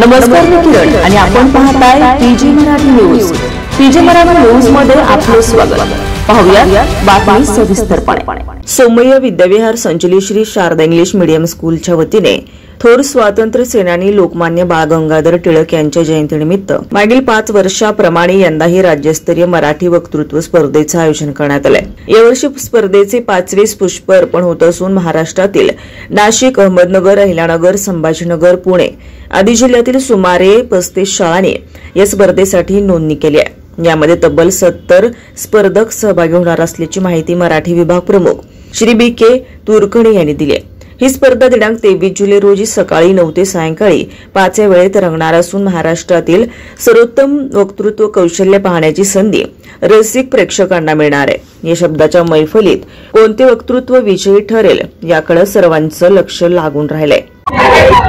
नमस्कार, मी किरण आणि आपण पाहताय PG Marathi news. PG Marathi news मध्ये आपले स्वागत। पाहूया बातमी सविस्तरपणे। सोमय्या विद्याविहार संचलित श्री शारदा इंग्लिश मीडियम स्कूलच्या वतीने थोर स्वातंत्र्य सेनानी लोकमान्य बाळ गंगाधर टिळक यांच्या जयंतीनिमित्त मागील 5 वर्षाप्रमाणे यंदाही राज्यस्तरीय मराठी वक्तृत्व स्पर्धेचे आयोजन करण्यात आले। यावर्षी स्पर्धेचे 5वे पुष्प अर्पण होत असून महाराष्ट्रातील नाशिक, अहमदनगर, अहिल्यानगर, संभाजीनगर, पुणे आदी जिल्ह्यातील सुमारे 35 शाळांनी या स्पर्धेसाठी नोंदणी केली आहे। यामध्ये तब्बल 70 स्पर्धक सहभागी होणार असल्याची माहिती मराठी विभाग प्रमुख श्री बी.के. तुरकणे यांनी दिली आहे। ही स्पर्धा दिनांक 23 जुलै रोजी सकाळी 9 ते सायंकाळी 5 या वेळेत रंगणार असून महाराष्ट्रातील सर्वोत्तम वक्तृत्व कौशल्य पाहण्याची संधी रसिक प्रेक्षकांना मिळणार आहे। या शब्दाच्या मैफलीत कोणते वक्तृत्व विजयी ठरेल याकडे सर्वांचं लक्ष लागून राहिलंय।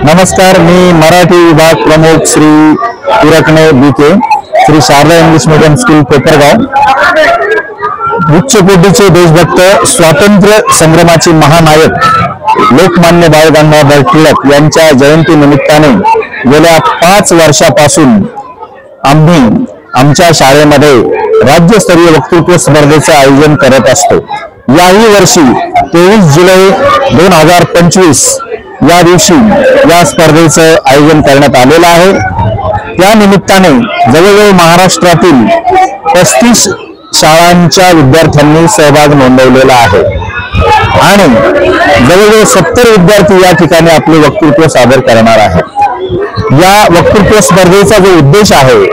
नमस्कार, मी मराठी विभाग प्रमुख श्री तुरकणे बी.के. Shri Sharada English medium school Kopargaon. उच्च कोटीचे देशभक्त, स्वातंत्र्य संग्रामाचे महानायक लोकमान्य बाळ गंगाधर टिळक यांच्या जयंती निमित्ताने गेल्या 5 वर्षापासून आम्ही आमच्या शाळेमध्ये राज्यस्तरीय वक्तृत्व स्पर्धेचे आयोजन करत असतो। याही वर्षी 23 जुलै 2025 या दिवशी या स्पर्धेचं आयोजन करण्यात आलेलं आहे। त्या निमित्ताने जवळजवळ महाराष्ट्रातील 35 शाळांच्या विद्यार्थ्यांनी सहभाग नोंदवलेला आहे आणि जवळजवळ 70 विद्यार्थी या ठिकाणी आपले वक्तृत्व सादर करणार आहेत। या वक्तृत्व स्पर्धेचा जो उद्देश आहे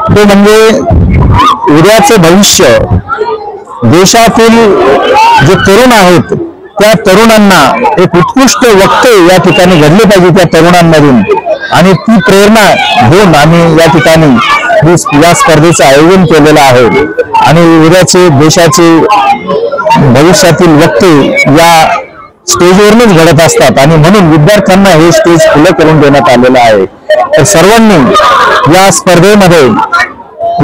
तो म्हणजे उद्याचे भविष्य देशातील जे तरुण आहेत त्या तरुणांना एक उत्कृष्ट वक्ते या ठिकाणी घडले पाहिजे त्या तरुणांमधून, आणि ती प्रेरणा घेऊन आम्ही या ठिकाणी या स्पर्धेचं आयोजन केलेलं आहे। आणि उद्याचे देशाचे भविष्यातील वक्ते या स्टेजवरूनच घडत असतात आणि म्हणून विद्यार्थ्यांना हे स्टेज खुलं करून देण्यात आलेलं आहे। तर सर्वांनी या स्पर्धेमध्ये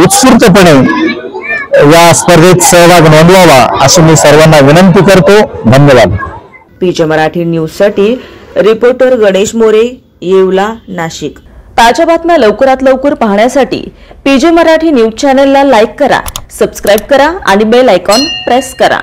उत्स्फूर्तपणे या स्पर्धेत सहभाग नोंदवावा अशी मी सर्वांना विनंती करतो। धन्यवाद। पीजी मराठी न्यूज साठी रिपोर्टर गणेश मोरे, येवला, नाशिक। ताज्या बातम्या लवकरात लवकर पाहण्यासाठी पीजी मराठी न्यूज चॅनलला लाईक करा, सबस्क्राइब करा आणि बेल आयकॉन प्रेस करा।